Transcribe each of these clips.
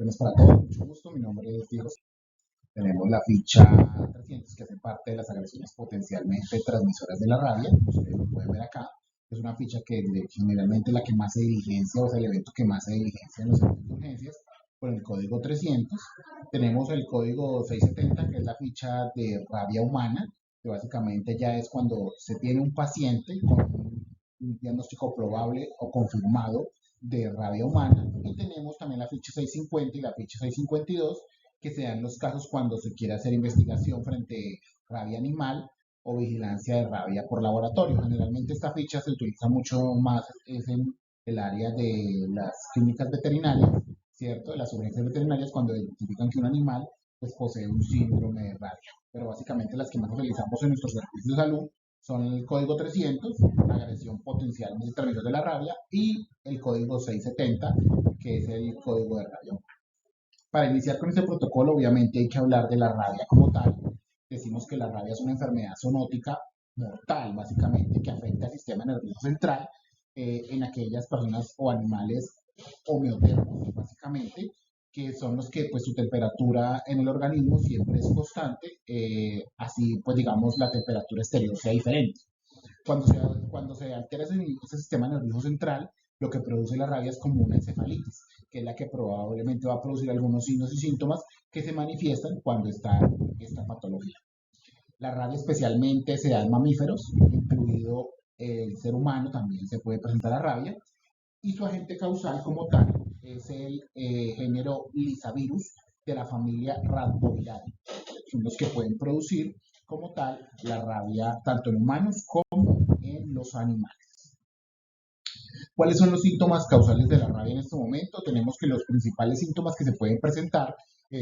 Buenas para todos, mucho gusto. Mi nombre es Diego. Tenemos la ficha 300 que hace parte de las agresiones potencialmente transmisoras de la rabia. Ustedes lo pueden ver acá. Es una ficha que generalmente es la que más se diligencia o es el evento que más se diligencia en los centros de urgencias con el código 300. Tenemos el código 670 que es la ficha de rabia humana, que básicamente ya es cuando se tiene un paciente con un diagnóstico probable o confirmado de rabia humana. Y tenemos también la ficha 650 y la ficha 652, que se dan los casos cuando se quiere hacer investigación frente a rabia animal o vigilancia de rabia por laboratorio. Generalmente esta ficha se utiliza mucho más es en el área de las clínicas veterinarias, ¿cierto? De las urgencias veterinarias cuando identifican que un animal pues, posee un síndrome de rabia. Pero básicamente las que más utilizamos en nuestros servicios de salud son el código 300, la agresión potencial de transmisión de la rabia, y el código 670, que es el código de rabia. Para iniciar con este protocolo, obviamente hay que hablar de la rabia como tal. Decimos que la rabia es una enfermedad zoonótica mortal, básicamente, que afecta al sistema nervioso central en aquellas personas o animales homeotermos, básicamente, que son los que pues su temperatura en el organismo siempre es constante, así pues digamos la temperatura exterior sea diferente. Cuando se altera ese sistema nervioso central, lo que produce la rabia es como una encefalitis, que es la que probablemente va a producir algunos signos y síntomas que se manifiestan cuando está esta patología. La rabia especialmente se da en mamíferos, incluido el ser humano, también se puede presentar la rabia, y su agente causal como tal es el género Lyssavirus de la familia Rhabdoviridae. Son los que pueden producir como tal la rabia tanto en humanos como en los animales. ¿Cuáles son los síntomas causales de la rabia en este momento? Tenemos que los principales síntomas que se pueden presentar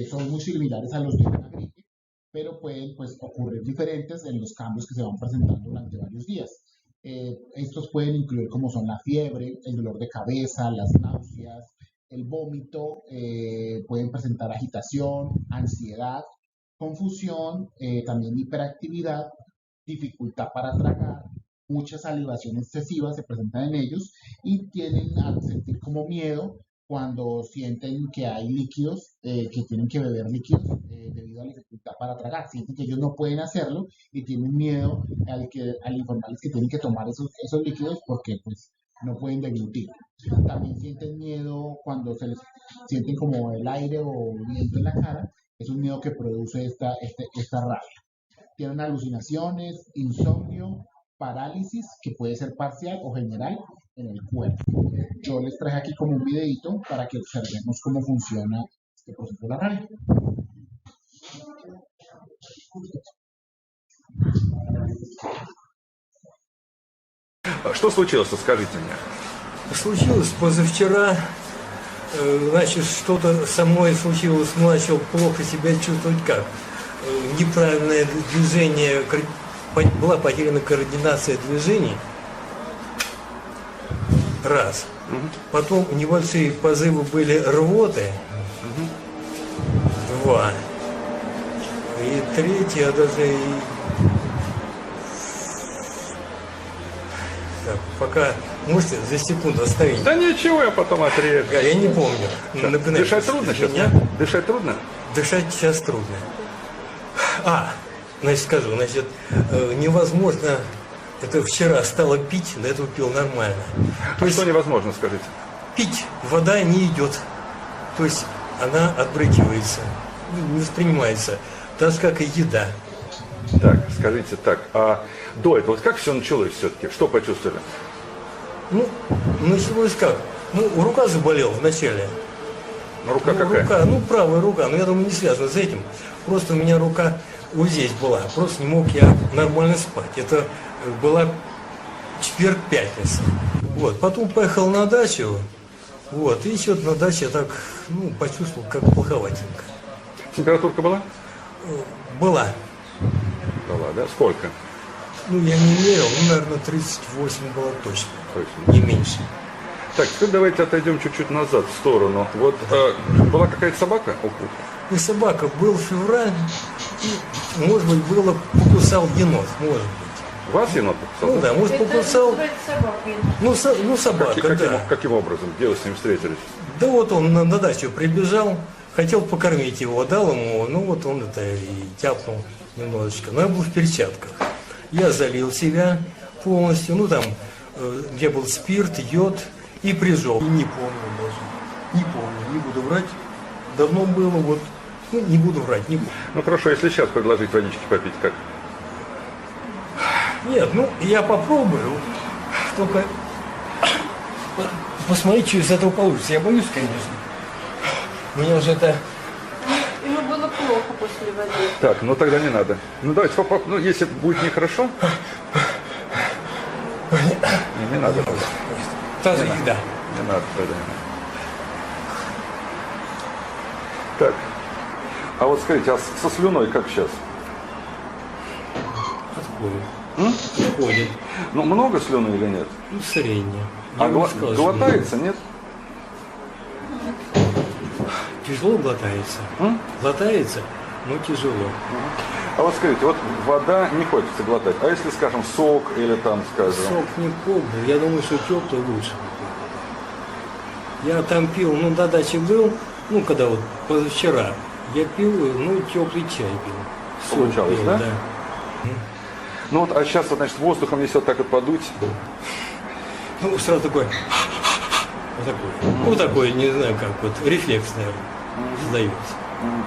son muy similares a los de una gripe, pero pueden pues, ocurrir diferentes en los cambios que se van presentando durante varios días. Estos pueden incluir como son la fiebre, el dolor de cabeza, las náuseas, el vómito, pueden presentar agitación, ansiedad, confusión, también hiperactividad, dificultad para tragar, mucha salivación excesiva se presentan en ellos y tienden a sentir como miedo cuando sienten que hay líquidos, que tienen que beber líquidos debido a la dificultad para tragar. Sienten que ellos no pueden hacerlo y tienen miedo al informarles que tienen que tomar esos líquidos porque pues, no pueden deglutir. También sienten miedo cuando se les sienten como el aire o viento en la cara. Es un miedo que produce esta rabia. Tienen alucinaciones, insomnio, parálisis, que puede ser parcial o general en el cuerpo. Yo les traje aquí como un videito para que observemos cómo funciona este proceso de la rabia. Что случилось, скажите мне? Случилось позавчера, значит, что-то со мной случилось, начал плохо себя чувствовать как? Неправильное движение, была потеряна координация движений, раз. Потом небольшие позывы были рвоты, два. И третье, даже так, пока можете за секунду оставить? Да ничего, я потом отрежу. Я не помню. Дышать трудно сейчас, да? Дышать трудно? Дышать сейчас трудно. Значит, скажу, невозможно, это вчера стало пить, до этого пил нормально. То есть, что невозможно, скажите? Пить, вода не идет, то есть она отбрыкивается, не воспринимается, так же, как и еда. Так, скажите так, а до этого, вот как все началось все-таки, что почувствовали? Началось как? Рука заболела вначале. Рука какая? Правая рука, но я думаю, не связано с этим. Просто у меня рука вот здесь была, просто не мог я нормально спать. Это была четверг-пятница. Потом поехал на дачу, и что-то на даче я так, почувствовал, как плоховатенько. Температурка была? Была. Была, да? Сколько? Я не мерил, наверное, 38 было точно. Не меньше. Так, теперь давайте отойдем чуть-чуть назад, в сторону. Была какая-то собака? И собака, был февраль, и, может быть, покусал енот, может быть. Вас енот покусал? Ну да, может покусал. собакой. Ну, собака, да. Каким образом? Где вы с ним встретились? Да вот он на дачу прибежал, хотел покормить его, дал ему, ну вот он это и тяпнул немножечко. Но я был в перчатках. Я залил себя полностью, ну там, где был спирт, йод, и прижег. И не помню даже, не помню, не буду врать. Давно было, вот, ну не буду врать, не буду. Ну хорошо, если сейчас предложить водички попить, как? Нет, ну я попробую, только посмотреть, что из этого получится. Я боюсь, конечно. Мне уже это... Ему было плохо после воды. Так, ну тогда не надо. Ну давайте попробуем. Ну если будет нехорошо, не надо. Таза еда. Не надо тогда. Так. А вот скажите, а со слюной как сейчас? Отходит. Отходит. Ну много слюны или нет? Ну, средняя. А Я бы не сказал, что глотается, нет? тяжело глотается. Глотается, но тяжело. А вот скажите, вот вода не хочется глотать. А если, скажем, сок или там, скажем... Сок не помню. Я думаю, что теплый лучше. Я там пил, ну, на даче был, ну, когда вот позавчера, я пил, ну, теплый чай пил. Сок Получалось, пил, да? Ну вот, а сейчас, вот, значит, воздухом, если вот так вот подуть, Ну, сразу такой, вот такой, не знаю как, вот рефлекс, наверное, создается.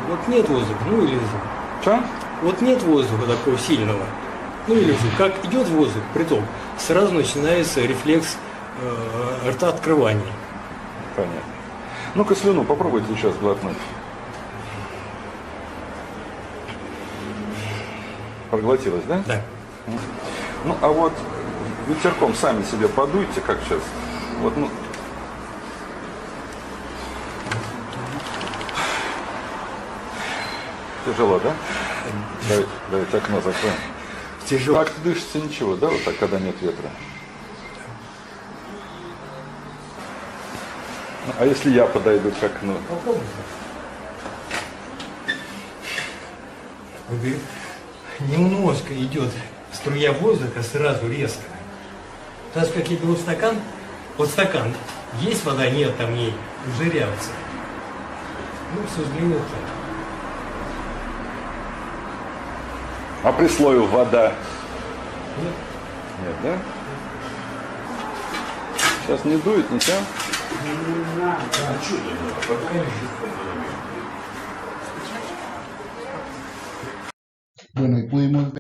Вот нет воздуха, ну или звук. что? Вот нет воздуха такого сильного, ну или звук. Как идет воздух, приток, сразу начинается рефлекс рта открывания. Понятно. Ну-ка слюну попробуйте сейчас глотнуть. Проглотилась, да? Да. Ну, а вот ветерком сами себе подуйте, как сейчас. Вот, ну. Тяжело, да? Давайте окно закроем. Тяжело. Так дышится ничего, да, вот так, когда нет ветра? Ну, а если я подойду к окну? Попробуйте. Немножко идет струя воздуха сразу резко. Так как я беру стакан, вот стакан, есть вода, нет, там ней, уже реакция. Ну, к сожалению, так. А при слое вода? Нет. Нет, да? Сейчас не дует, ничего? Bueno, y pudimos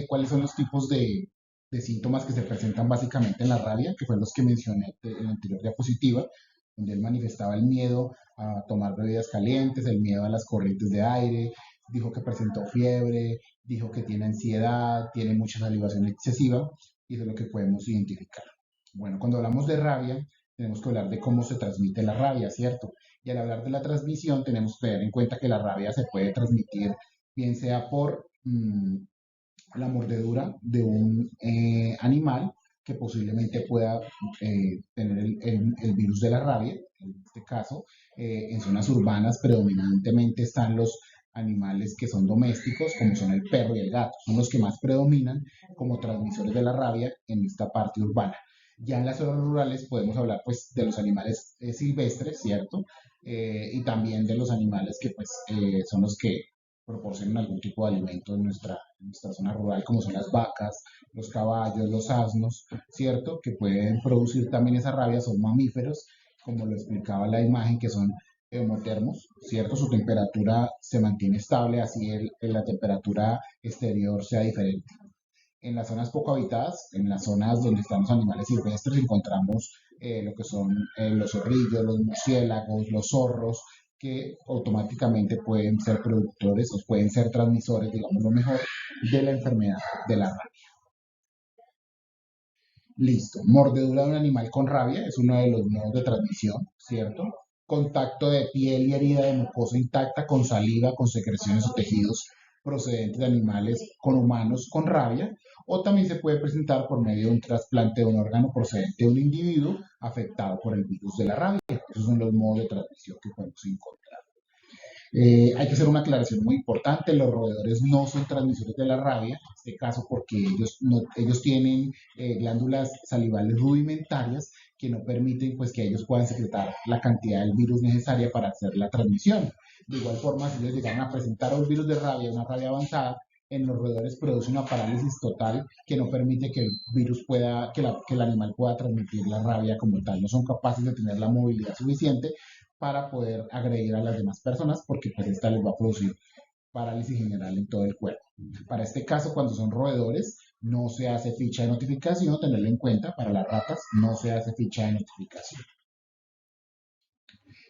cuáles son los tipos de síntomas que se presentan básicamente en la rabia, que fueron los que mencioné en la anterior diapositiva, donde él manifestaba el miedo a tomar bebidas calientes, el miedo a las corrientes de aire, dijo que presentó fiebre, dijo que tiene ansiedad, tiene mucha salivación excesiva, y eso es lo que podemos identificar. Bueno, cuando hablamos de rabia, tenemos que hablar de cómo se transmite la rabia, ¿cierto? Y al hablar de la transmisión, tenemos que tener en cuenta que la rabia se puede transmitir bien sea por la mordedura de un animal que posiblemente pueda tener el virus de la rabia. En este caso, en zonas urbanas predominantemente están los animales que son domésticos, como son el perro y el gato. Son los que más predominan como transmisores de la rabia en esta parte urbana. Ya en las zonas rurales podemos hablar pues de los animales silvestres, ¿cierto? Y también de los animales que pues son los que proporcionan algún tipo de alimento en nuestra zona rural, como son las vacas, los caballos, los asnos, ¿cierto? Que pueden producir también esa rabia, son mamíferos, como lo explicaba la imagen, que son homotermos, ¿cierto? Su temperatura se mantiene estable, así la temperatura exterior sea diferente. En las zonas poco habitadas, en las zonas donde están los animales silvestres, encontramos lo que son los zorrillos, los murciélagos, los zorros, que automáticamente pueden ser productores o pueden ser transmisores, digamos lo mejor, de la enfermedad de la rabia. Listo. Mordedura de un animal con rabia es uno de los modos de transmisión, ¿cierto? Contacto de piel y herida de mucosa intacta con saliva, con secreciones o tejidos procedentes de animales con humanos con rabia, o también se puede presentar por medio de un trasplante de un órgano procedente de un individuo afectado por el virus de la rabia. Esos son los modos de transmisión que podemos encontrar. Hay que hacer una aclaración muy importante, los roedores no son transmisores de la rabia, en este caso porque ellos tienen glándulas salivales rudimentarias que no permiten pues, que ellos puedan secretar la cantidad del virus necesaria para hacer la transmisión. De igual forma, si ellos llegan a presentar un virus de rabia, una rabia avanzada, en los roedores produce una parálisis total que no permite que el virus pueda, que el animal pueda transmitir la rabia como tal. No son capaces de tener la movilidad suficiente para poder agredir a las demás personas porque pues esta les va a producir parálisis general en todo el cuerpo. Para este caso, cuando son roedores, no se hace ficha de notificación, tenerlo en cuenta. Para las ratas, no se hace ficha de notificación.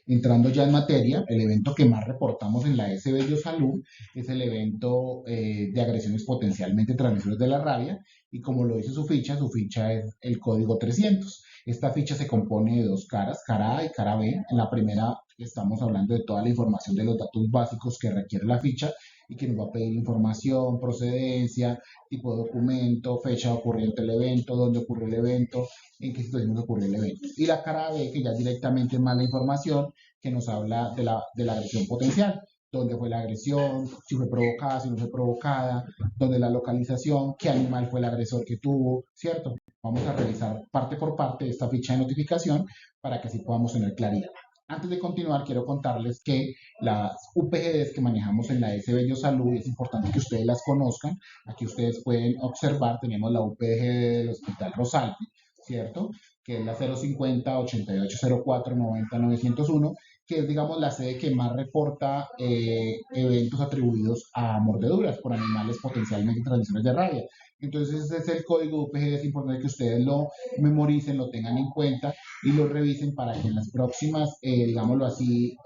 Entrando ya en materia, el evento que más reportamos en la S. Salud es el evento de agresiones potencialmente transmisores de la rabia y como lo dice su ficha es el código 300. Esta ficha se compone de dos caras, cara A y cara B. En la primera estamos hablando de toda la información de los datos básicos que requiere la ficha y que nos va a pedir información, procedencia, tipo de documento, fecha de ocurrimiento del evento, dónde ocurrió el evento, en qué situación ocurrió el evento. Y la cara B, que ya directamente es más la información que nos habla de la agresión potencial, dónde fue la agresión, si fue provocada, si no fue provocada, dónde la localización, qué animal fue el agresor que tuvo, ¿cierto? Vamos a revisar parte por parte de esta ficha de notificación para que así podamos tener claridad. Antes de continuar, quiero contarles que las UPGDs que manejamos en la S. Salud, es importante que ustedes las conozcan. Aquí ustedes pueden observar, tenemos la UPGD del Hospital Rosalvi, ¿cierto? Que es la 050 8804 90 901, que es, digamos, la sede que más reporta eventos atribuidos a mordeduras por animales potencialmente transmisores de rabia. Entonces, ese es el código UPGD, es importante que ustedes lo memoricen, lo tengan en cuenta y lo revisen para que en las próximas, digámoslo así,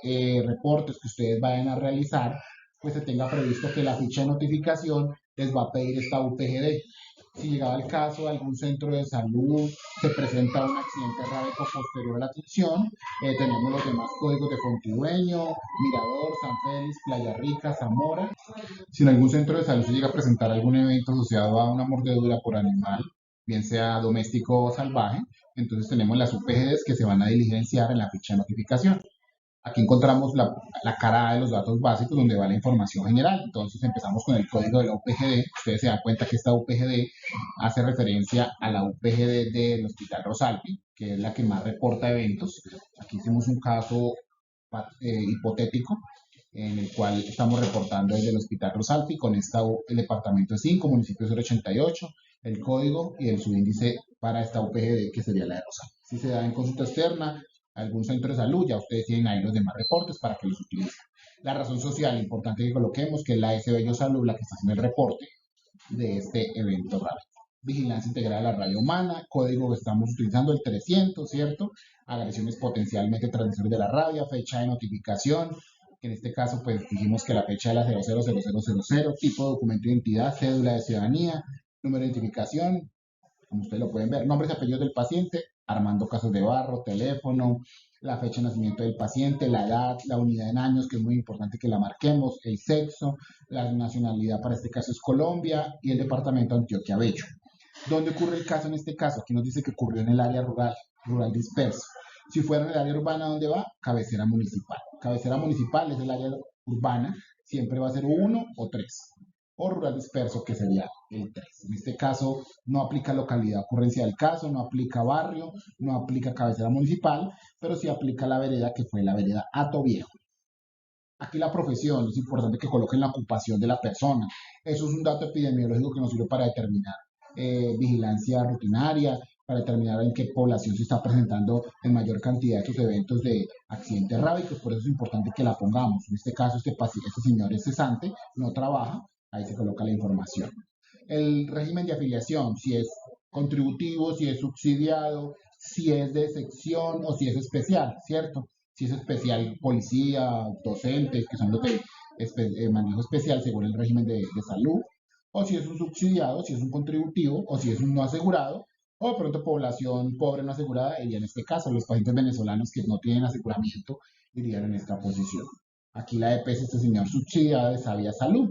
reportes que ustedes vayan a realizar, pues se tenga previsto que la ficha de notificación les va a pedir esta UPGD. Si llegaba el caso de algún centro de salud, se presenta un accidente rábico posterior a la atención, tenemos los demás códigos de Fontidueño, Mirador, San Félix, Playa Rica, Zamora. Si en algún centro de salud se llega a presentar algún evento asociado a una mordedura por animal, bien sea doméstico o salvaje, entonces tenemos las UPGDs que se van a diligenciar en la ficha de notificación. Aquí encontramos la cara A de los datos básicos donde va la información general. Entonces empezamos con el código de la UPGD. Ustedes se dan cuenta que esta UPGD hace referencia a la UPGD del Hospital Rosalvi, que es la que más reporta eventos. Aquí hicimos un caso hipotético en el cual estamos reportando desde el Hospital Rosalvi con el departamento de 5, municipio 088, el código y el subíndice para esta UPGD que sería la de Rosalvi. Si se da en consulta externa, algún centro de salud, ya ustedes tienen ahí los demás reportes para que los utilicen. La razón social, importante que coloquemos, que es la S. Salud la que está haciendo el reporte. de este evento rabia. Vigilancia integrada de la rabia humana, código que estamos utilizando el 300, ¿cierto? Agresiones potencialmente transmisores de la rabia, fecha de notificación, que en este caso pues dijimos que la fecha es la 000000, tipo de documento de identidad, cédula de ciudadanía, número de identificación, como ustedes lo pueden ver, nombres y apellidos del paciente, Armando Casas de Barro, teléfono, la fecha de nacimiento del paciente, la edad, la unidad en años, que es muy importante que la marquemos, el sexo, la nacionalidad para este caso es Colombia y el departamento Antioquia Bello. ¿Dónde ocurre el caso en este caso? Aquí nos dice que ocurrió en el área rural disperso. Si fuera en el área urbana, ¿dónde va? Cabecera municipal. Cabecera municipal es el área urbana, siempre va a ser 1 o 3. O rural disperso, que sería el 3. En este caso, no aplica localidad ocurrencia del caso, no aplica barrio, no aplica cabecera municipal, pero sí aplica la vereda, que fue la vereda Hato Viejo. Aquí la profesión, es importante que coloquen la ocupación de la persona. Eso es un dato epidemiológico que nos sirve para determinar vigilancia rutinaria, para determinar en qué población se está presentando en mayor cantidad de estos eventos de accidentes rábicos. Por eso es importante que la pongamos. En este caso, este señor es cesante, no trabaja, ahí se coloca la información. El régimen de afiliación, si es contributivo, si es subsidiado, si es de sección o si es especial, ¿cierto? Si es especial, policía, docentes, que son los de manejo especial según el régimen de salud, o si es un subsidiado, si es un contributivo, o si es un no asegurado, o de pronto población pobre no asegurada, y en este caso los pacientes venezolanos que no tienen aseguramiento irían en esta posición. Aquí la EPS, este señor subsidiado de Sabia Salud.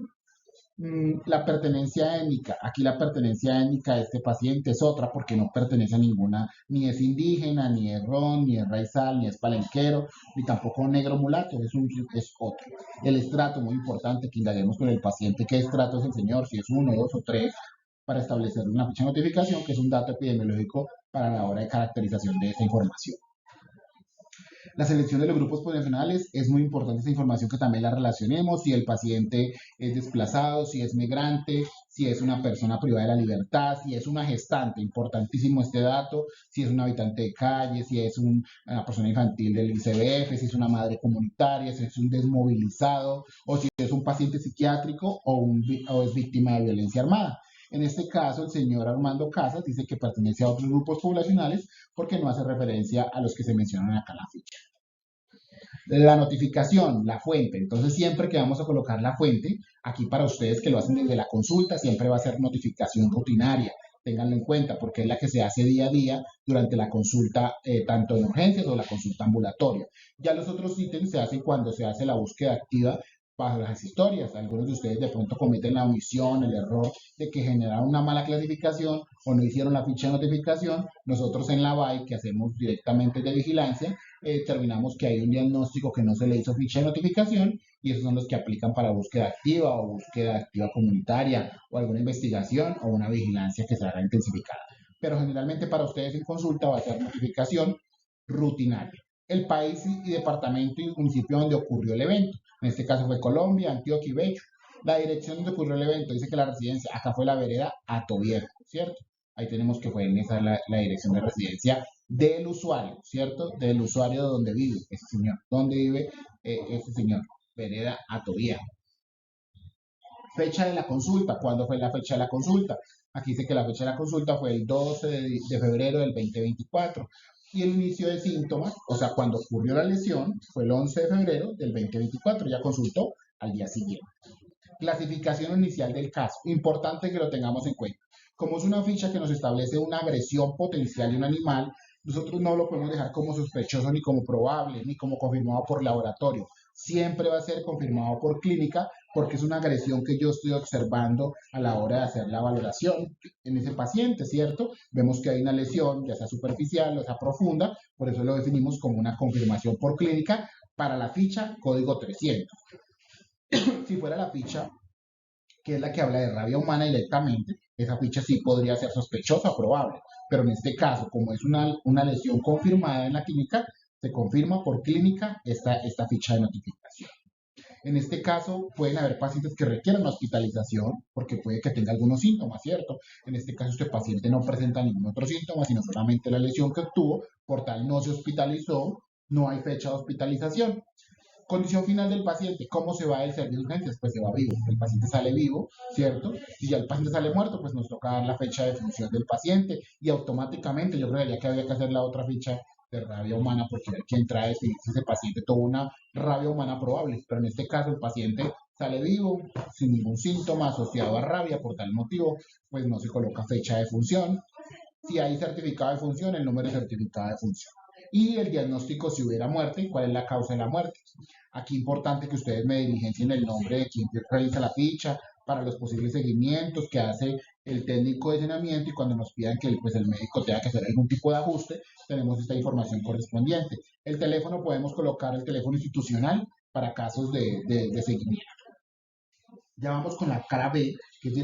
La pertenencia étnica, aquí la pertenencia étnica de este paciente es otra porque no pertenece a ninguna, ni es indígena, ni es ron, ni es raizal, ni es palenquero, ni tampoco negro mulato, es otro. El estrato, muy importante que indaguemos con el paciente qué estrato es el señor, si es 1, 2 o 3, para establecer una ficha de notificación, que es un dato epidemiológico para la hora de caracterización de esta información. La selección de los grupos poblacionales es muy importante esa información que también la relacionemos, si el paciente es desplazado, si es migrante, si es una persona privada de la libertad, si es una gestante, importantísimo este dato, si es un habitante de calle, si es una persona infantil del ICBF, si es una madre comunitaria, si es un desmovilizado o si es un paciente psiquiátrico o es víctima de violencia armada. En este caso, el señor Armando Casas dice que pertenece a otros grupos poblacionales porque no hace referencia a los que se mencionan acá en la ficha. La notificación, la fuente. Entonces, siempre que vamos a colocar la fuente, aquí para ustedes que lo hacen desde la consulta, siempre va a ser notificación rutinaria. Ténganlo en cuenta porque es la que se hace día a día durante la consulta, tanto en urgencias o la consulta ambulatoria. Ya los otros ítems se hacen cuando se hace la búsqueda activa bajo las historias. Algunos de ustedes de pronto cometen la omisión, el error de que generaron una mala clasificación o no hicieron la ficha de notificación. Nosotros en la BAI, que hacemos directamente de vigilancia, determinamos que hay un diagnóstico que no se le hizo ficha de notificación y esos son los que aplican para búsqueda activa o búsqueda activa comunitaria o alguna investigación o una vigilancia que se haga intensificada. Pero generalmente para ustedes en consulta va a ser notificación rutinaria. El país y departamento y municipio donde ocurrió el evento. En este caso fue Colombia, Antioquia y Bello. La dirección donde ocurrió el evento dice que la residencia, acá fue la vereda Hato Viejo, ¿cierto? Ahí tenemos que fue en esa la dirección de residencia del usuario, ¿cierto? Del usuario de donde vive ese señor. ¿Dónde vive ese señor? Vereda Hato Viejo. Fecha de la consulta. ¿Cuándo fue la fecha de la consulta? Aquí dice que la fecha de la consulta fue el 12 de febrero del 2024. Y el inicio de síntomas, o sea, cuando ocurrió la lesión, fue el 11 de febrero del 2024. Ya consultó al día siguiente. Clasificación inicial del caso. Importante que lo tengamos en cuenta. Como es una ficha que nos establece una agresión potencial de un animal, nosotros no lo podemos dejar como sospechoso, ni como probable, ni como confirmado por laboratorio. Siempre va a ser confirmado por clínica porque es una agresión que yo estoy observando a la hora de hacer la valoración en ese paciente, ¿cierto? Vemos que hay una lesión, ya sea superficial o sea profunda, por eso lo definimos como una confirmación por clínica para la ficha código 300. Si fuera la ficha que es la que habla de rabia humana directamente, esa ficha sí podría ser sospechosa o probable, pero en este caso, como es una lesión confirmada en la clínica, se confirma por clínica esta ficha de notificación. En este caso, pueden haber pacientes que requieran hospitalización porque puede que tenga algunos síntomas, ¿cierto? En este caso, este paciente no presenta ningún otro síntoma, sino solamente la lesión que obtuvo, por tal no se hospitalizó, no hay fecha de hospitalización. Condición final del paciente, ¿cómo se va del servicio de urgencias? Pues se va vivo, el paciente sale vivo, ¿cierto? Si ya el paciente sale muerto, pues nos toca dar la fecha de función del paciente y automáticamente yo creería que había que hacer la otra ficha de rabia humana porque hay quien trae si ese paciente tuvo una rabia humana probable, pero en este caso el paciente sale vivo, sin ningún síntoma asociado a rabia por tal motivo, pues no se coloca fecha de función. Si hay certificado de función, el número de certificado de función. Y el diagnóstico si hubiera muerte, cuál es la causa de la muerte. Aquí importante que ustedes me diligencien el nombre de quien realiza la ficha para los posibles seguimientos que hace el técnico de saneamiento y cuando nos pidan que pues, el médico tenga que hacer algún tipo de ajuste, tenemos esta información correspondiente. El teléfono, podemos colocar el teléfono institucional para casos de seguimiento. Ya vamos con la cara B, que es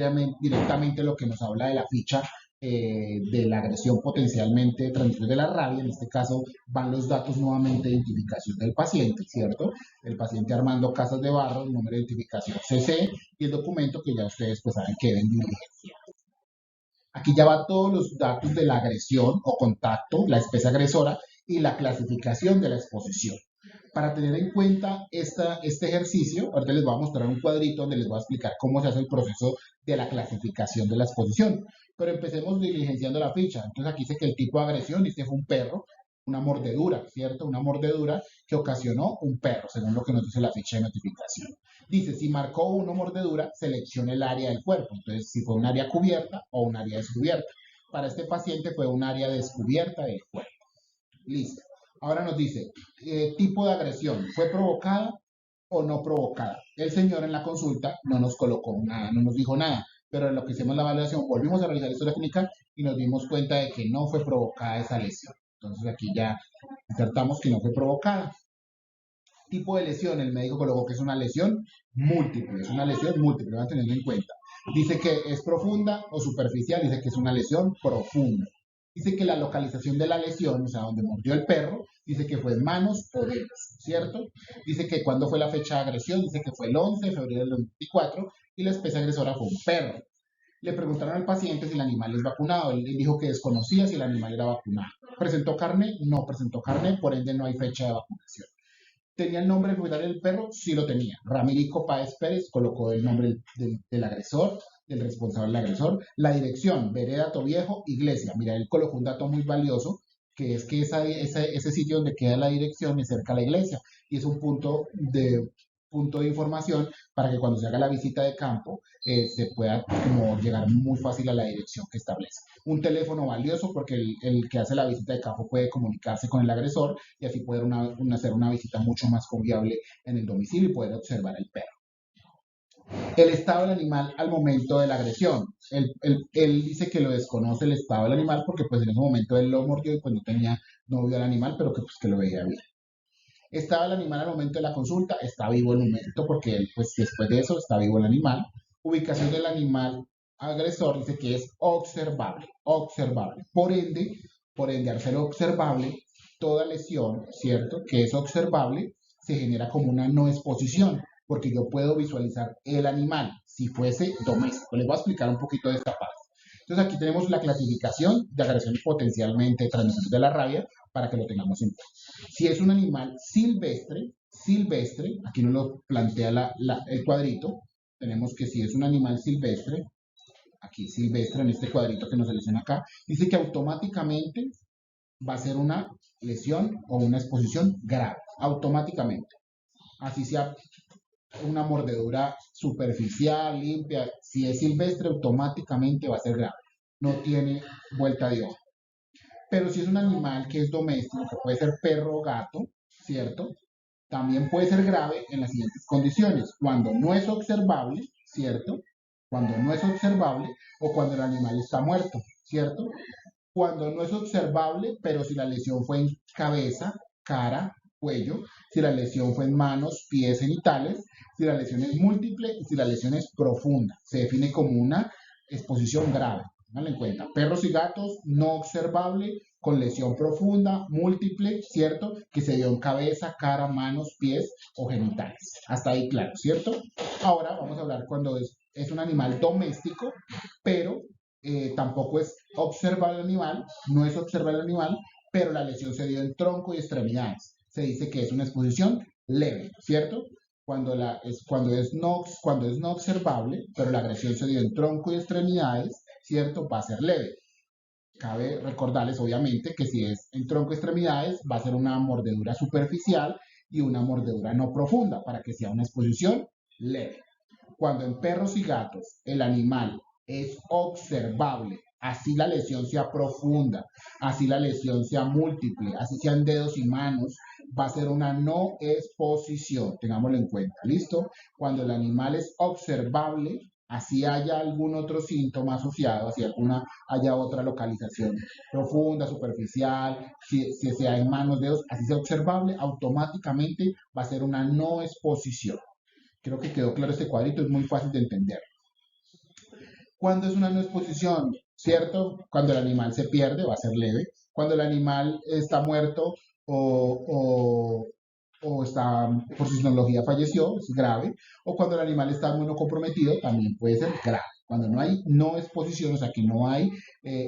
directamente lo que nos habla de la ficha de la agresión potencialmente transmisible de la rabia. En este caso van los datos nuevamente de identificación del paciente, ¿cierto? El paciente Armando Casas de Barro, el número de identificación CC y el documento que ya ustedes pues saben que deben diligenciar. Aquí ya va todos los datos de la agresión o contacto, la especie agresora y la clasificación de la exposición. Para tener en cuenta este ejercicio, ahorita les voy a mostrar un cuadrito donde les voy a explicar cómo se hace el proceso de la clasificación de la exposición. Pero empecemos diligenciando la ficha. Entonces aquí dice que el tipo de agresión, dice fue un perro, una mordedura, ¿cierto? Una mordedura que ocasionó un perro, según lo que nos dice la ficha de notificación. Dice, si marcó una mordedura, seleccione el área del cuerpo. Entonces, si fue un área cubierta o un área descubierta. Para este paciente fue un área descubierta del cuerpo. Listo. Ahora nos dice, tipo de agresión, ¿fue provocada o no provocada? El señor en la consulta no nos colocó nada, no nos dijo nada, pero en lo que hicimos la evaluación, volvimos a realizar la historia clínica y nos dimos cuenta de que no fue provocada esa lesión. Entonces aquí ya insertamos que no fue provocada. Tipo de lesión, el médico colocó que es una lesión múltiple, van teniendo en cuenta. Dice que es profunda o superficial, dice que es una lesión profunda. Dice que la localización de la lesión, o sea, donde mordió el perro, dice que fue en manos o dedos, ¿cierto? Dice que cuando fue la fecha de agresión, dice que fue el 11 de febrero del 24 y la especie agresora fue un perro. Le preguntaron al paciente si el animal es vacunado, él dijo que desconocía si el animal era vacunado. ¿Presentó carne? No presentó carne, por ende no hay fecha de vacunación. ¿Tenía el nombre del propietario del perro? Sí lo tenía. Ramirico Páez Pérez colocó el nombre del agresor, del responsable del agresor. La dirección, Vereda Toviejo, Iglesia. Mira, él colocó un dato muy valioso, que es que ese sitio donde queda la dirección es cerca a la iglesia. Y es un punto de información para que cuando se haga la visita de campo se pueda como llegar muy fácil a la dirección que establece. Un teléfono valioso porque el que hace la visita de campo puede comunicarse con el agresor y así poder hacer una visita mucho más confiable en el domicilio y poder observar el perro. El estado del animal al momento de la agresión. Él dice que lo desconoce el estado del animal porque pues en ese momento él lo mordió y pues no vio al animal, pero que lo veía bien. ¿Estaba el animal al momento de la consulta? Está vivo el momento porque él, pues después de eso está vivo el animal. Ubicación del animal agresor dice que es observable. Por ende, al ser observable, toda lesión, ¿cierto? Que es observable, se genera como una no exposición, porque yo puedo visualizar el animal si fuese doméstico. Les voy a explicar un poquito de esta parte. Entonces aquí tenemos la clasificación de agresiones potencialmente transmisibles de la rabia para que lo tengamos en cuenta. Si es un animal silvestre, aquí nos lo plantea el cuadrito, tenemos que si es un animal silvestre, aquí silvestre en este cuadrito que nos selecciona acá, dice que automáticamente va a ser una lesión o una exposición grave, automáticamente. Así sea una mordedura superficial, limpia, si es silvestre, automáticamente va a ser grave. No tiene vuelta de hoja. Pero si es un animal que es doméstico, que puede ser perro o gato, ¿cierto? También puede ser grave en las siguientes condiciones. Cuando no es observable, ¿cierto? Cuando no es observable o cuando el animal está muerto, ¿cierto? Cuando no es observable, pero si la lesión fue en cabeza, cara, cuello, si la lesión fue en manos, pies, genitales, si la lesión es múltiple y si la lesión es profunda. Se define como una exposición grave. Tenganlo en cuenta. Perros y gatos no observable, con lesión profunda, múltiple, ¿cierto? Que se dio en cabeza, cara, manos, pies o genitales. Hasta ahí claro, ¿cierto? Ahora vamos a hablar cuando es un animal doméstico, pero tampoco es observable el animal, no es observable el animal, pero la lesión se dio en tronco y extremidades. Se dice que es una exposición leve, ¿cierto? Cuando es no observable, pero la agresión se dio en tronco y extremidades, ¿cierto? Va a ser leve. Cabe recordarles, obviamente, que si es en tronco y extremidades, va a ser una mordedura superficial y una mordedura no profunda, para que sea una exposición leve. Cuando en perros y gatos el animal es observable, así la lesión sea profunda, así la lesión sea múltiple, así sean dedos y manos, va a ser una no exposición, tengámoslo en cuenta, ¿listo? Cuando el animal es observable, así haya algún otro síntoma asociado, así haya otra localización profunda, superficial, si sea en manos, dedos, así sea observable, automáticamente va a ser una no exposición. Creo que quedó claro este cuadrito, es muy fácil de entender. ¿Cuándo es una no exposición? ¿Cierto? Cuando el animal se pierde, va a ser leve. Cuando el animal está muerto o está, por su tecnología falleció, es grave. O cuando el animal está muy comprometido, también puede ser grave. Cuando no hay no exposición, o sea que no hay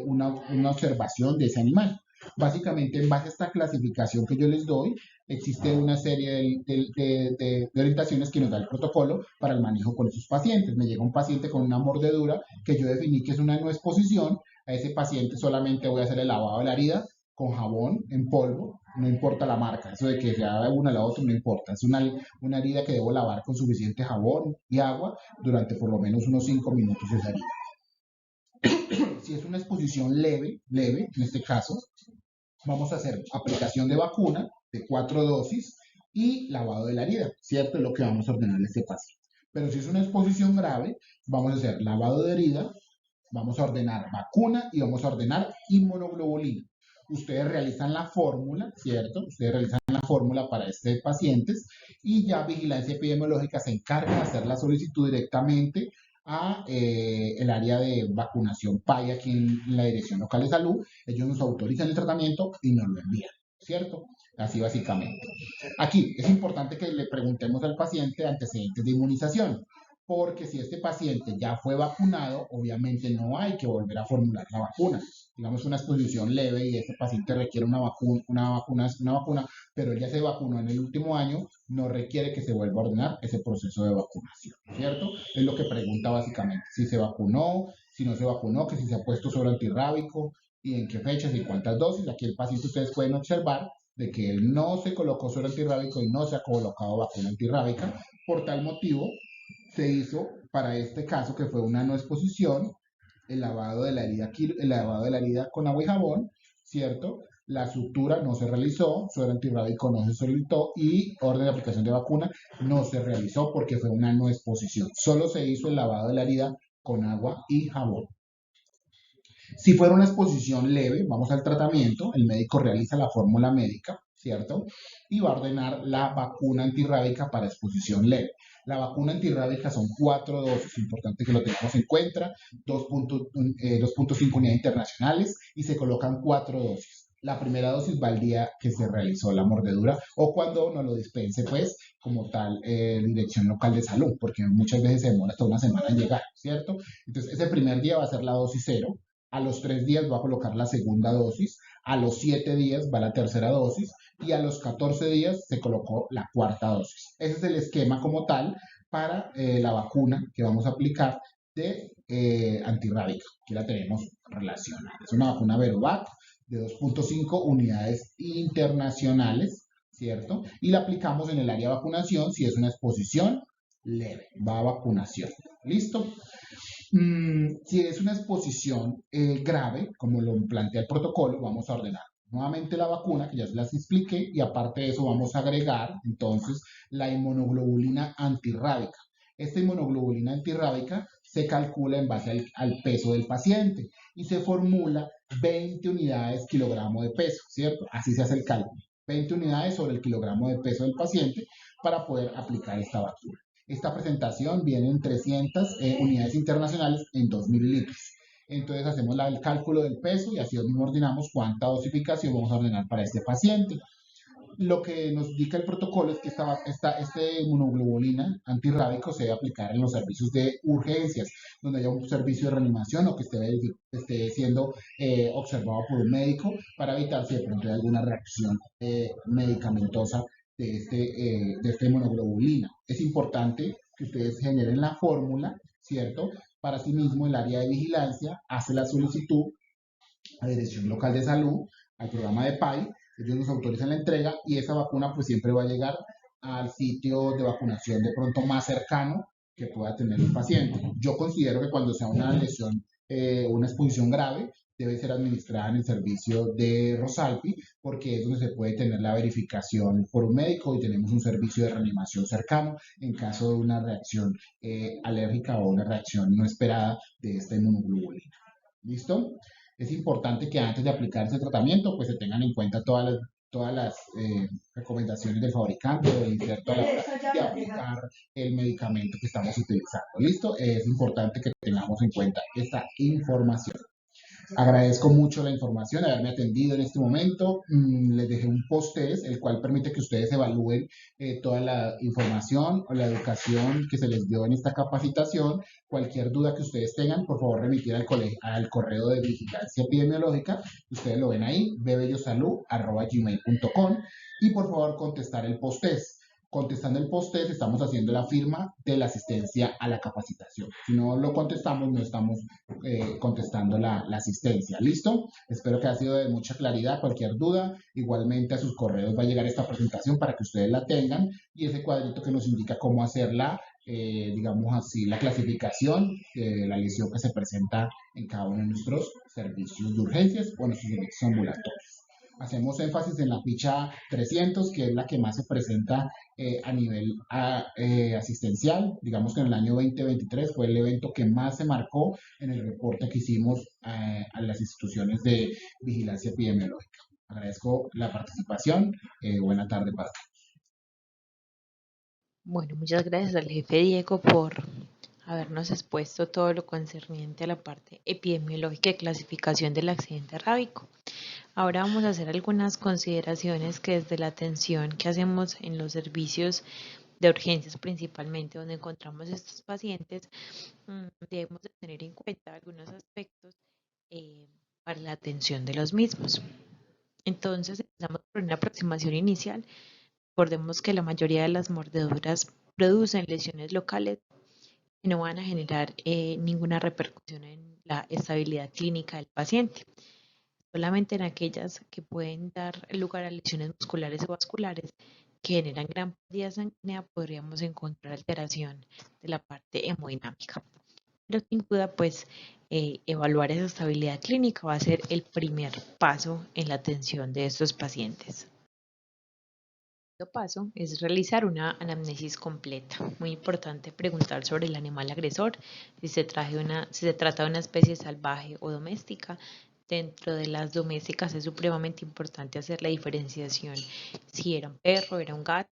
una observación de ese animal. Básicamente, en base a esta clasificación que yo les doy, existe una serie de orientaciones que nos da el protocolo para el manejo con esos pacientes. Me llega un paciente con una mordedura que yo definí que es una no exposición. A ese paciente solamente voy a hacer el lavado de la herida con jabón en polvo, no importa la marca, eso de que sea una a la otra no importa, es una herida que debo lavar con suficiente jabón y agua durante por lo menos unos 5 minutos esa herida. Si es una exposición leve, en este caso, vamos a hacer aplicación de vacuna de 4 dosis y lavado de la herida, ¿cierto? Es lo que vamos a ordenar a este paciente. Pero si es una exposición grave, vamos a hacer lavado de herida, vamos a ordenar vacuna y vamos a ordenar inmunoglobulina. Ustedes realizan la fórmula, ¿cierto? Ustedes realizan la fórmula para estos pacientes y ya Vigilancia Epidemiológica se encarga de hacer la solicitud directamente a el área de vacunación PAI aquí en la Dirección Local de Salud. Ellos nos autorizan el tratamiento y nos lo envían, ¿cierto? Así básicamente. Aquí es importante que le preguntemos al paciente antecedentes de inmunización, porque si este paciente ya fue vacunado, obviamente no hay que volver a formular la vacuna. Digamos una exposición leve y este paciente requiere una vacuna, pero él ya se vacunó en el último año, no requiere que se vuelva a ordenar ese proceso de vacunación, ¿cierto? Es lo que pregunta básicamente, si se vacunó, si no se vacunó, que si se ha puesto sobre antirrábico y en qué fechas y cuántas dosis. Aquí el paciente ustedes pueden observar de que él no se colocó sobre antirrábico y no se ha colocado vacuna antirrábica. Por tal motivo, se hizo para este caso, que fue una no exposición, el lavado de la herida con agua y jabón, ¿cierto? La sutura no se realizó, suero antirrábico no se solicitó y orden de aplicación de vacuna no se realizó porque fue una no exposición. Solo se hizo el lavado de la herida con agua y jabón. Si fuera una exposición leve, vamos al tratamiento, el médico realiza la fórmula médica, ¿cierto? Y va a ordenar la vacuna antirrábica para exposición leve. La vacuna antirrábica son 4 dosis, importante que lo tengamos en cuenta, 2.5 unidades internacionales y se colocan 4 dosis. La primera dosis va el día que se realizó la mordedura o cuando nos lo dispense, pues, como tal, Dirección Local de Salud, porque muchas veces se demora hasta una semana en llegar, ¿cierto? Entonces, ese primer día va a ser la dosis 0, a los 3 días va a colocar la segunda dosis, a los 7 días va la tercera dosis y a los 14 días se colocó la cuarta dosis. Ese es el esquema como tal para la vacuna que vamos a aplicar de antirrábica. Aquí la tenemos relacionada. Es una vacuna Verovac de 2.5 unidades internacionales, ¿cierto? Y la aplicamos en el área de vacunación si es una exposición leve, va a vacunación. ¿Listo? Si es una exposición grave, como lo plantea el protocolo, vamos a ordenar nuevamente la vacuna, que ya se las expliqué, y aparte de eso vamos a agregar entonces la inmunoglobulina antirrábica. Esta inmunoglobulina antirrábica se calcula en base al peso del paciente y se formula 20 unidades kilogramo de peso, ¿cierto? Así se hace el cálculo. 20 unidades sobre el kilogramo de peso del paciente para poder aplicar esta vacuna. Esta presentación viene en 300 unidades internacionales en 2 mililitros. Entonces hacemos el cálculo del peso y así mismo ordenamos cuánta dosificación vamos a ordenar para este paciente. Lo que nos indica el protocolo es que este inmunoglobulina antirrábico se debe aplicar en los servicios de urgencias, donde haya un servicio de reanimación o que esté siendo observado por un médico para evitar si de pronto hay alguna reacción medicamentosa de esta inmunoglobulina. Es importante que ustedes generen la fórmula, ¿cierto? Para sí mismo, el área de vigilancia hace la solicitud a la Dirección Local de Salud, al programa de PAI, ellos nos autorizan la entrega y esa vacuna pues siempre va a llegar al sitio de vacunación de pronto más cercano que pueda tener el paciente. Yo considero que cuando sea una lesión, una exposición grave, debe ser administrada en el servicio de Rosalpi, porque es donde se puede tener la verificación por un médico y tenemos un servicio de reanimación cercano en caso de una reacción alérgica o una reacción no esperada de esta inmunoglobulina. ¿Listo? Es importante que antes de aplicar este tratamiento, pues se tengan en cuenta todas las recomendaciones del fabricante o del inserto a la hora de aplicar el medicamento que estamos utilizando. ¿Listo? Es importante que tengamos en cuenta esta información. Agradezco mucho la información, haberme atendido en este momento. Les dejé un post-test, el cual permite que ustedes evalúen toda la información o la educación que se les dio en esta capacitación. Cualquier duda que ustedes tengan, por favor, remitir al correo de vigilancia epidemiológica. Ustedes lo ven ahí, bebellosalud@gmail.com, y por favor contestar el post-test. Contestando el post-test, estamos haciendo la firma de la asistencia a la capacitación. Si no lo contestamos, no estamos contestando la asistencia. ¿Listo? Espero que haya sido de mucha claridad. Cualquier duda, igualmente a sus correos va a llegar esta presentación para que ustedes la tengan y ese cuadrito que nos indica cómo hacerla, digamos así, la clasificación de la lesión que se presenta en cada uno de nuestros servicios de urgencias o en nuestros servicios ambulatorios. Hacemos énfasis en la ficha 300, que es la que más se presenta a nivel asistencial. Digamos que en el año 2023 fue el evento que más se marcó en el reporte que hicimos a las instituciones de vigilancia epidemiológica. Agradezco la participación. Buena tarde para todos. Bueno, muchas gracias al jefe Diego por habernos expuesto todo lo concerniente a la parte epidemiológica y clasificación del accidente rábico. Ahora vamos a hacer algunas consideraciones que desde la atención que hacemos en los servicios de urgencias principalmente donde encontramos estos pacientes, debemos de tener en cuenta algunos aspectos para la atención de los mismos. Entonces empezamos por una aproximación inicial. Recordemos que la mayoría de las mordeduras producen lesiones locales que no van a generar ninguna repercusión en la estabilidad clínica del paciente. Solamente en aquellas que pueden dar lugar a lesiones musculares o vasculares que generan gran pérdida sanguínea podríamos encontrar alteración de la parte hemodinámica. Pero sin duda, pues evaluar esa estabilidad clínica va a ser el primer paso en la atención de estos pacientes. El segundo paso es realizar una anamnesis completa. Muy importante preguntar sobre el animal agresor, si se trata de una especie salvaje o doméstica. Dentro de las domésticas es supremamente importante hacer la diferenciación si era un perro, era un gato.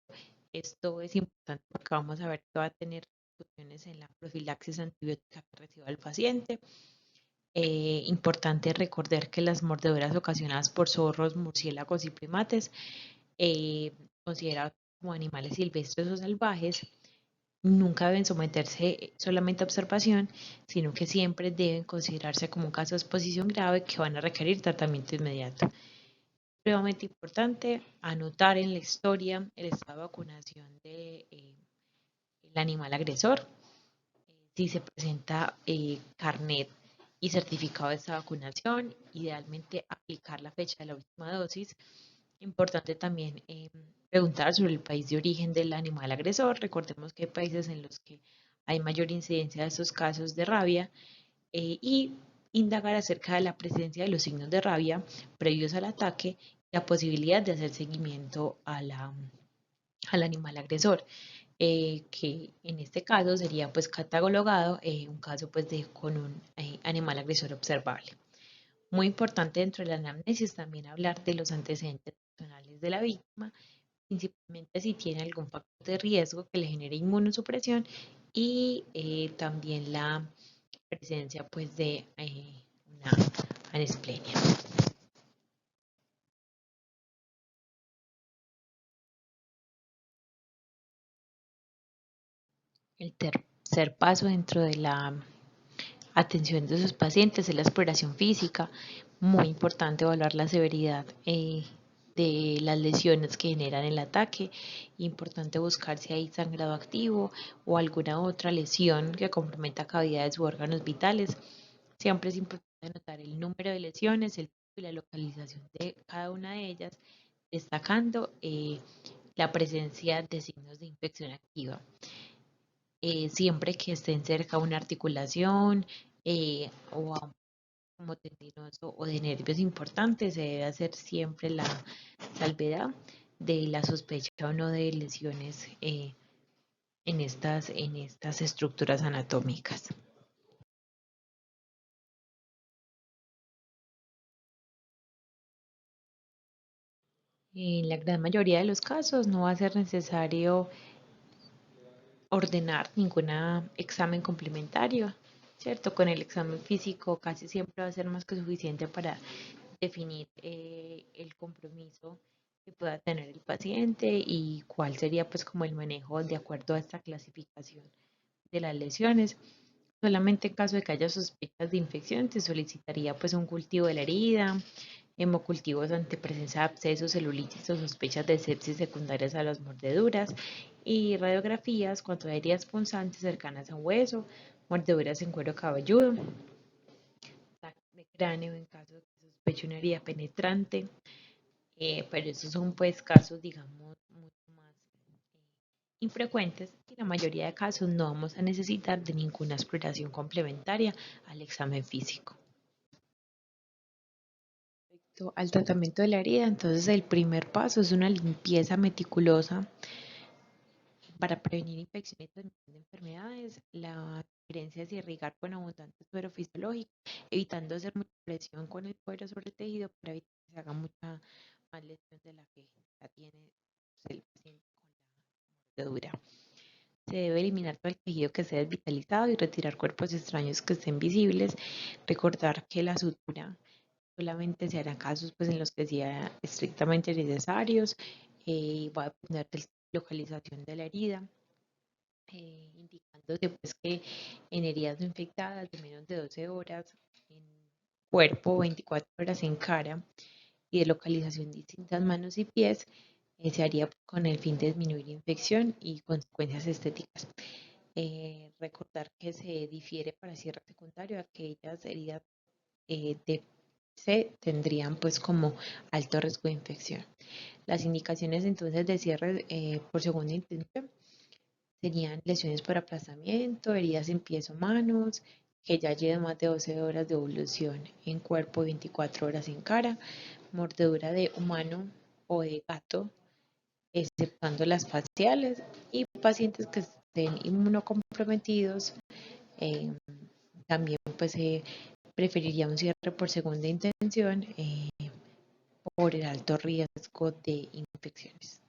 Esto es importante porque vamos a ver que va a tener repercusiones en la profilaxis antibiótica que reciba el paciente. Importante recordar que las mordeduras ocasionadas por zorros, murciélagos y primates, considerados como animales silvestres o salvajes, nunca deben someterse solamente a observación, sino que siempre deben considerarse como un caso de exposición grave que van a requerir tratamiento inmediato. Supremamente importante anotar en la historia el estado de vacunación del animal agresor, si se presenta carnet y certificado de esta vacunación, idealmente aplicar la fecha de la última dosis. Importante también preguntar sobre el país de origen del animal agresor. Recordemos que hay países en los que hay mayor incidencia de estos casos de rabia y indagar acerca de la presencia de los signos de rabia previos al ataque y la posibilidad de hacer seguimiento al animal agresor, que en este caso sería pues catalogado un caso pues con un animal agresor observable. Muy importante dentro de la anamnesis también hablar de los antecedentes personales de la víctima, principalmente si tiene algún factor de riesgo que le genere inmunosupresión y también la presencia pues de una anesplenia. El tercer paso dentro de la atención de sus pacientes es la exploración física. Muy importante evaluar la severidad de las lesiones que generan el ataque. Importante buscar si hay sangrado activo o alguna otra lesión que comprometa cavidades u órganos vitales. Siempre es importante anotar el número de lesiones, el tipo y la localización de cada una de ellas, destacando la presencia de signos de infección activa. Siempre que estén cerca una articulación o como tendinoso o de nervios importantes, se debe hacer siempre la salvedad de la sospecha o no de lesiones en estas estructuras anatómicas. En la gran mayoría de los casos no va a ser necesario ordenar ningún examen complementario, ¿cierto? Con el examen físico casi siempre va a ser más que suficiente para definir el compromiso que pueda tener el paciente y cuál sería pues como el manejo de acuerdo a esta clasificación de las lesiones. Solamente en caso de que haya sospechas de infección se solicitaría pues un cultivo de la herida, hemocultivos ante presencia de abscesos, celulitis o sospechas de sepsis secundarias a las mordeduras y radiografías cuando hay heridas punzantes cercanas a un hueso, mordeduras en cuero cabelludo, de cráneo en caso de que se sospeche una herida penetrante, pero esos son pues casos digamos mucho más infrecuentes y la mayoría de casos no vamos a necesitar de ninguna exploración complementaria al examen físico. Respecto al tratamiento de la herida, entonces el primer paso es una limpieza meticulosa para prevenir infecciones y transmisión de enfermedades. La sugerencia es irrigar con abundante suero fisiológico, evitando hacer mucha presión con el suero sobre el tejido para evitar que se haga mucha más lesión de la que ya tiene el paciente con la mordedura. Se debe eliminar todo el tejido que esté desvitalizado y retirar cuerpos extraños que estén visibles. Recordar que la sutura solamente se hará casos pues, en los que sea estrictamente necesarios. Va a depender de la localización de la herida, indicándose pues, que en heridas no infectadas de menos de 12 horas, en cuerpo 24 horas en cara y de localización de distintas manos y pies, se haría con el fin de disminuir infección y consecuencias estéticas. Recordar que se difiere para cierre secundario aquellas heridas de C tendrían pues como alto riesgo de infección. Las indicaciones entonces de cierre por segunda intención serían lesiones por aplastamiento, heridas en pies o manos, que ya lleven más de 12 horas de evolución en cuerpo y 24 horas en cara, mordedura de humano o de gato, exceptuando las faciales, y pacientes que estén inmunocomprometidos, eh, también pues preferiría un cierre por segunda intención por el alto riesgo de infecciones.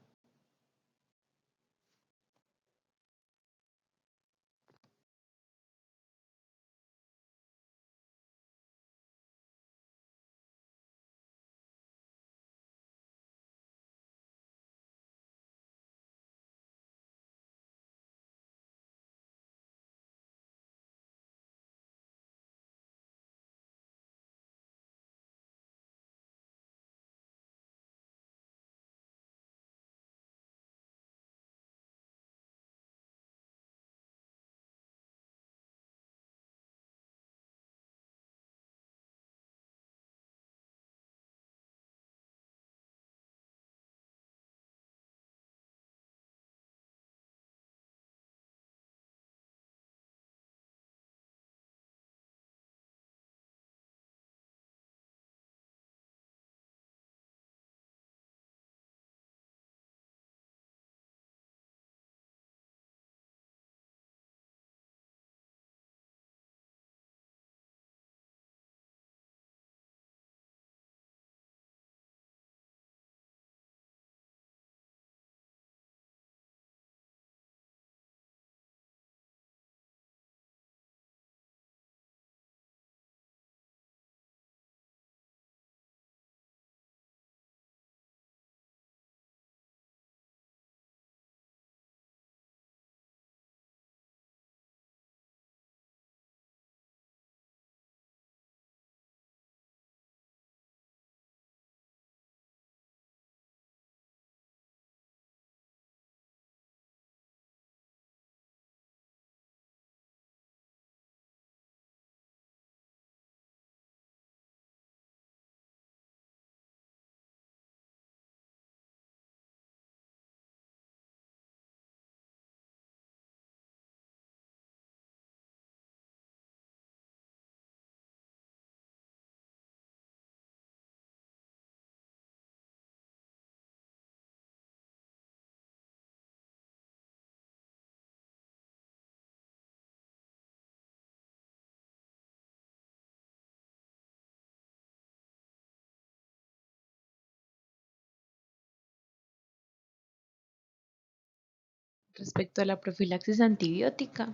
Respecto a la profilaxis antibiótica,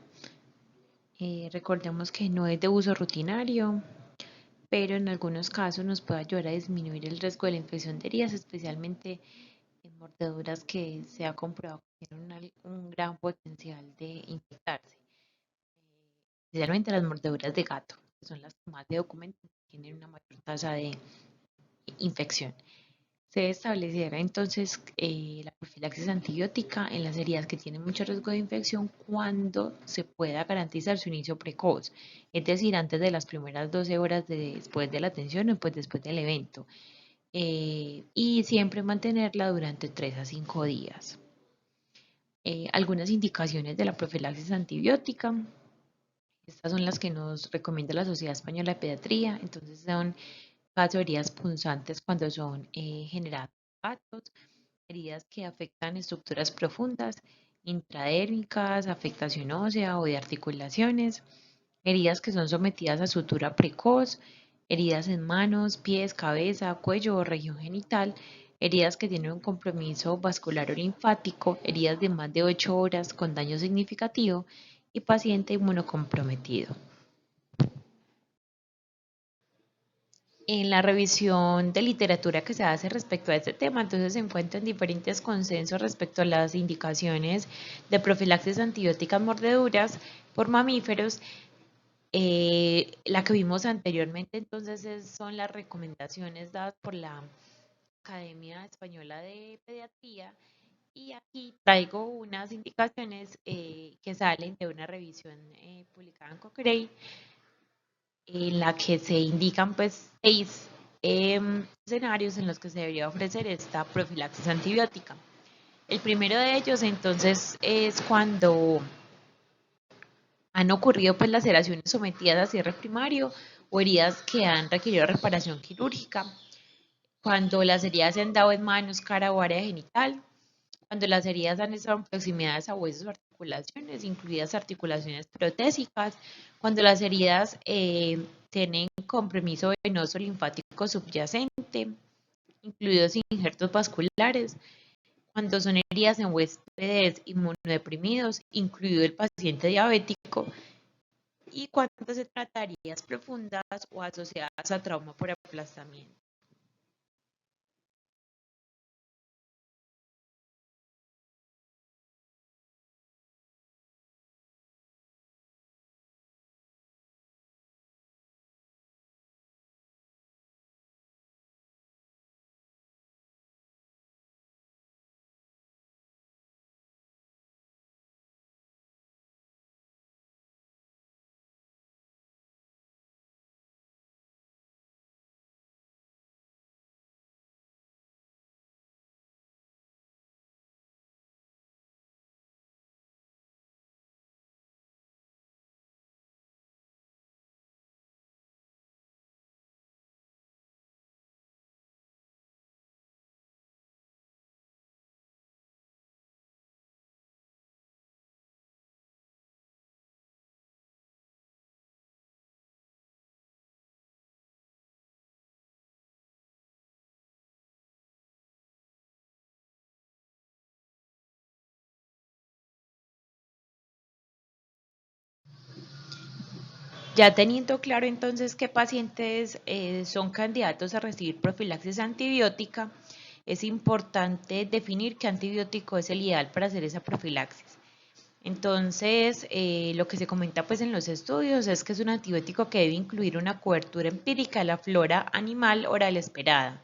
recordemos que no es de uso rutinario, pero en algunos casos nos puede ayudar a disminuir el riesgo de la infección de heridas, especialmente en mordeduras que se ha comprobado que tienen un gran potencial de infectarse, especialmente las mordeduras de gato, que son las que más se documentan, tienen una mayor tasa de infección. Se estableciera entonces la profilaxis antibiótica en las heridas que tienen mucho riesgo de infección cuando se pueda garantizar su inicio precoz, es decir, antes de las primeras 12 horas después de la atención o pues después del evento, y siempre mantenerla durante 3 a 5 días. Algunas indicaciones de la profilaxis antibiótica. Estas son las que nos recomienda la Sociedad Española de Pediatría. Entonces son caso de heridas punzantes cuando son generadas por gatos, heridas que afectan estructuras profundas, intradérmicas, afectación ósea o de articulaciones, heridas que son sometidas a sutura precoz, heridas en manos, pies, cabeza, cuello o región genital, heridas que tienen un compromiso vascular o linfático, heridas de más de 8 horas con daño significativo y paciente inmunocomprometido. En la revisión de literatura que se hace respecto a este tema, entonces se encuentran diferentes consensos respecto a las indicaciones de profilaxis antibiótica en mordeduras por mamíferos. La que vimos anteriormente, entonces, son las recomendaciones dadas por la Academia Española de Pediatría, y aquí traigo unas indicaciones que salen de una revisión publicada en Cochrane, en la que se indican pues 6 escenarios en los que se debería ofrecer esta profilaxis antibiótica. El primero de ellos entonces es cuando han ocurrido pues laceraciones sometidas a cierre primario o heridas que han requerido reparación quirúrgica, cuando las heridas se han dado en manos, cara o área genital, cuando las heridas han estado en proximidades a huesos o articulaciones, incluidas articulaciones protésicas, cuando las heridas tienen compromiso venoso linfático subyacente, incluidos injertos vasculares, cuando son heridas en huéspedes inmunodeprimidos, incluido el paciente diabético, y cuando se trata de heridas profundas o asociadas a trauma por aplastamiento. Ya teniendo claro entonces qué pacientes son candidatos a recibir profilaxis antibiótica, es importante definir qué antibiótico es el ideal para hacer esa profilaxis. Entonces, lo que se comenta pues en los estudios es que es un antibiótico que debe incluir una cobertura empírica de la flora animal oral esperada.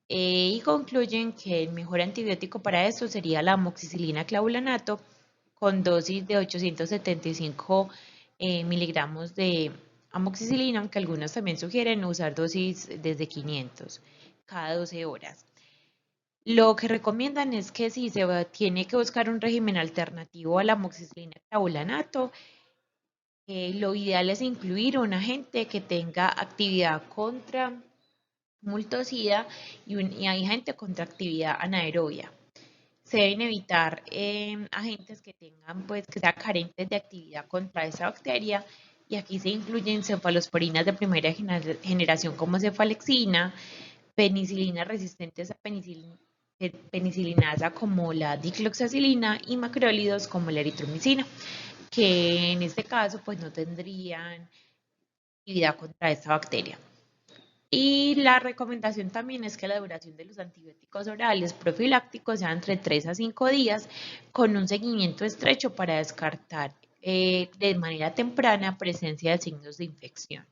Y concluyen que el mejor antibiótico para esto sería la amoxicilina clavulanato con dosis de 875 miligramos de amoxicilina, aunque algunos también sugieren usar dosis desde 500 cada 12 horas. Lo que recomiendan es que si se tiene que buscar un régimen alternativo a la amoxicilina clavulanato, lo ideal es incluir un agente que tenga actividad contra multocida y agente contra actividad anaerobia. Se deben evitar agentes que tengan, pues, que sean carentes de actividad contra esa bacteria, y aquí se incluyen cefalosporinas de primera generación como cefalexina, penicilinas resistentes a penicilinasa como la dicloxacilina y macrólidos como la eritromicina, que en este caso pues no tendrían actividad contra esta bacteria. Y la recomendación también es que la duración de los antibióticos orales profilácticos sea entre 3 a 5 días, con un seguimiento estrecho para descartar de manera temprana presencia de signos de infección.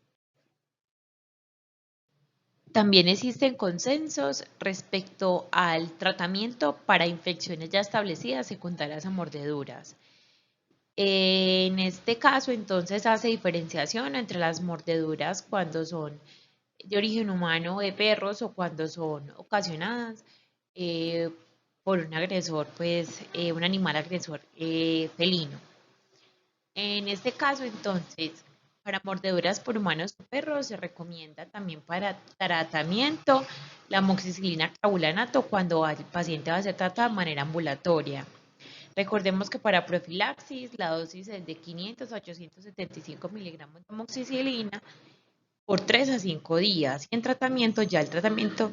También existen consensos respecto al tratamiento para infecciones ya establecidas secundarias a mordeduras. En este caso, entonces, hace diferenciación entre las mordeduras cuando son de origen humano de perros o cuando son ocasionadas eh, por un agresor, pues un animal agresor felino. En este caso, entonces, para mordeduras por humanos o perros se recomienda también para tratamiento la amoxicilina clavulanato cuando el paciente va a ser tratado de manera ambulatoria. Recordemos que para profilaxis la dosis es de 500 a 875 miligramos de amoxicilina por 3 a 5 días. Y en tratamiento, ya el tratamiento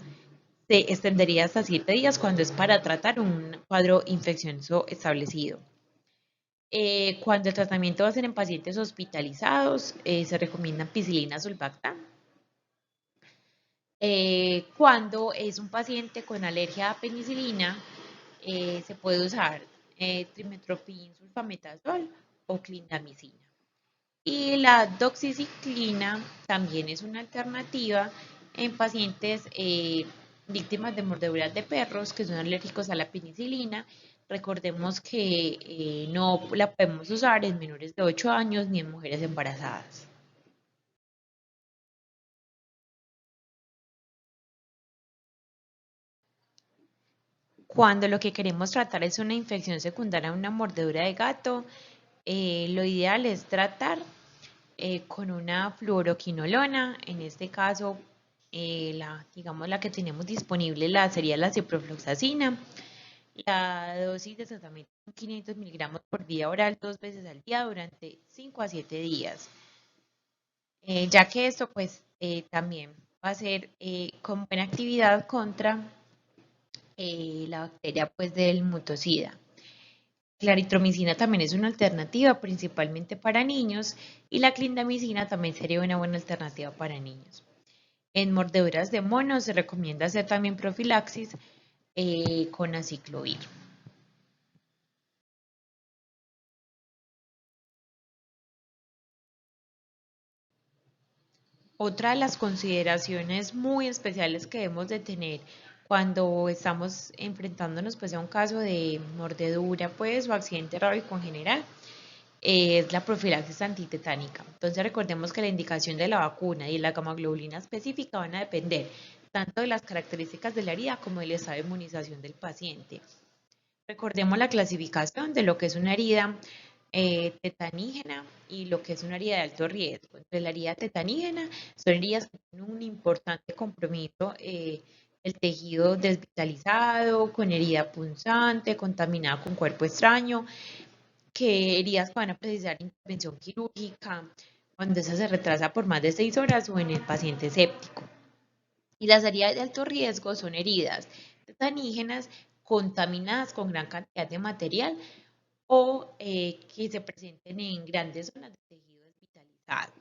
se extendería hasta 7 días cuando es para tratar un cuadro infeccioso establecido. Cuando el tratamiento va a ser en pacientes hospitalizados, se recomienda ampicilina sulbactam. Cuando es un paciente con alergia a penicilina, se puede usar trimethoprim sulfametazol o clindamicina. Y la doxiciclina también es una alternativa en pacientes víctimas de mordeduras de perros que son alérgicos a la penicilina. Recordemos que no la podemos usar en menores de 8 años ni en mujeres embarazadas. Cuando lo que queremos tratar es una infección secundaria a una mordedura de gato, lo ideal es tratar con una fluoroquinolona. En este caso, digamos la que tenemos disponible sería la ciprofloxacina. La dosis de tratamiento son 500 miligramos por vía oral 2 veces al día durante 5 a 7 días. Ya que esto pues también va a ser con buena actividad contra la bacteria pues del mutocida. La eritromicina también es una alternativa principalmente para niños y la clindamicina también sería una buena alternativa para niños. En mordeduras de monos se recomienda hacer también profilaxis con aciclovir. Otra de las consideraciones muy especiales que debemos de tener cuando estamos enfrentándonos pues a un caso de mordedura pues o accidente rábico en general es la profilaxis antitetánica. Entonces recordemos que la indicación de la vacuna y la gamaglobulina específica van a depender tanto de las características de la herida como del estado de inmunización del paciente. Recordemos la clasificación de lo que es una herida tetanígena y lo que es una herida de alto riesgo. Entre la herida tetanígena son heridas que tienen un importante compromiso el tejido desvitalizado, con herida punzante, contaminada con cuerpo extraño, que heridas que van a precisar intervención quirúrgica cuando esa se retrasa por más de 6 horas o en el paciente séptico. Y las heridas de alto riesgo son heridas tetanígenas contaminadas con gran cantidad de material o que se presenten en grandes zonas de tejido desvitalizado.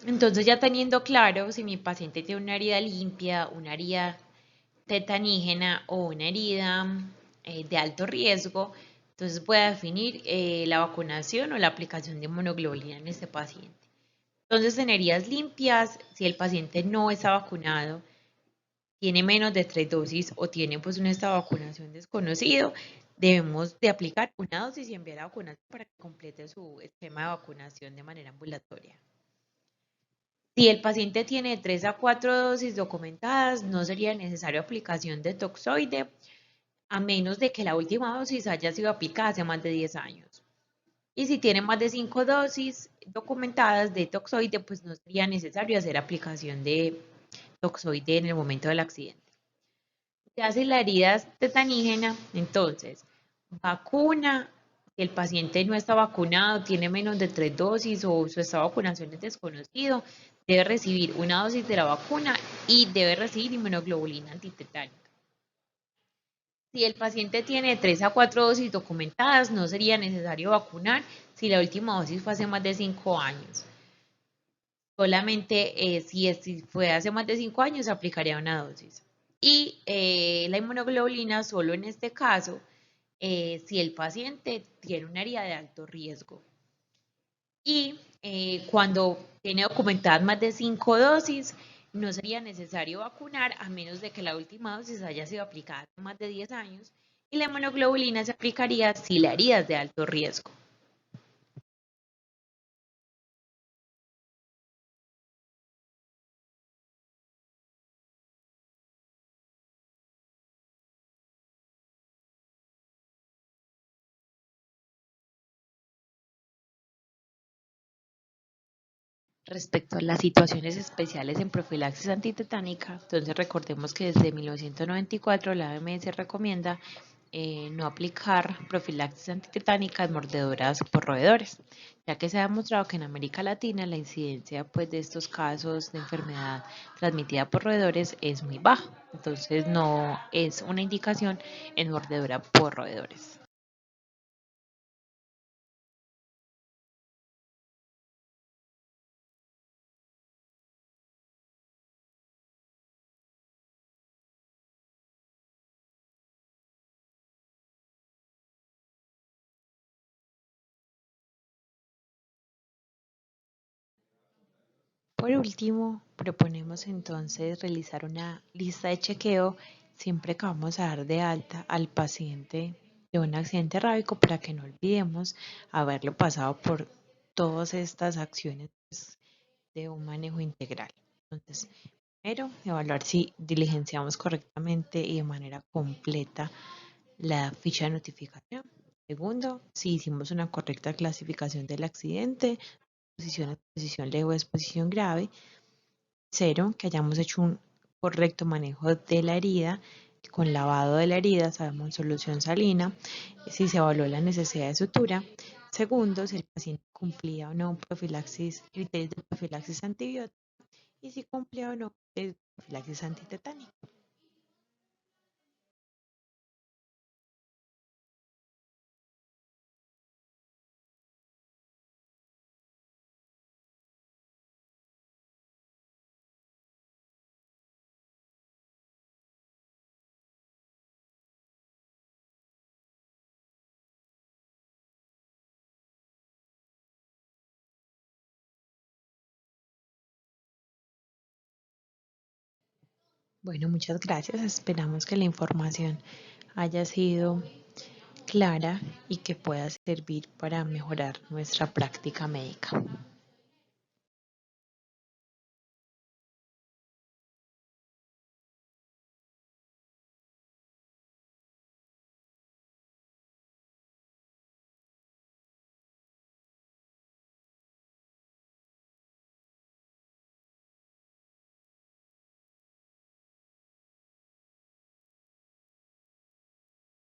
Entonces ya teniendo claro si mi paciente tiene una herida limpia, una herida tetanígena o una herida de alto riesgo, entonces voy a definir la vacunación o la aplicación de monoglobulina en este paciente. Entonces en heridas limpias, si el paciente no está vacunado, tiene menos de 3 dosis o tiene pues un estado de vacunación desconocido, debemos de aplicar una dosis y enviar a vacunación para que complete su esquema de vacunación de manera ambulatoria. Si el paciente tiene 3 a 4 dosis documentadas, no sería necesaria aplicación de toxoide, a menos de que la última dosis haya sido aplicada hace más de 10 años. Y si tiene más de 5 dosis documentadas de toxoide, pues no sería necesario hacer aplicación de toxoide en el momento del accidente. Ya si la herida es tetanígena, entonces, vacuna, si el paciente no está vacunado, tiene menos de 3 dosis o su estado de vacunación es desconocido, debe recibir una dosis de la vacuna y debe recibir inmunoglobulina antitetánica. Si el paciente tiene 3 a 4 dosis documentadas, no sería necesario vacunar si la última dosis fue hace más de 5 años. Solamente si fue hace más de 5 años, se aplicaría una dosis. Y la inmunoglobulina solo en este caso, si el paciente tiene una herida de alto riesgo. Y cuando tiene documentadas más de 5 dosis, no sería necesario vacunar a menos de que la última dosis haya sido aplicada hace más de 10 años. Y la inmunoglobulina se aplicaría si la herida es de alto riesgo. Respecto a las situaciones especiales en profilaxis antitetánica, entonces recordemos que desde 1994 la OMS recomienda no aplicar profilaxis antitetánica en mordeduras por roedores, ya que se ha demostrado que en América Latina la incidencia pues, de estos casos de enfermedad transmitida por roedores es muy baja, entonces no es una indicación en mordedura por roedores. Por último, proponemos entonces realizar una lista de chequeo siempre que vamos a dar de alta al paciente de un accidente rábico para que no olvidemos haberlo pasado por todas estas acciones de un manejo integral. Entonces, primero, evaluar si diligenciamos correctamente y de manera completa la ficha de notificación. Segundo, si hicimos una correcta clasificación del accidente, exposición leve o exposición grave. Cero, que hayamos hecho un correcto manejo de la herida, con lavado de la herida, sabemos solución salina, si se evaluó la necesidad de sutura. Segundo, si el paciente cumplía o no criterios de profilaxis antibiótica y si cumplía o no de profilaxis antitetánica. Bueno, muchas gracias. Esperamos que la información haya sido clara y que pueda servir para mejorar nuestra práctica médica.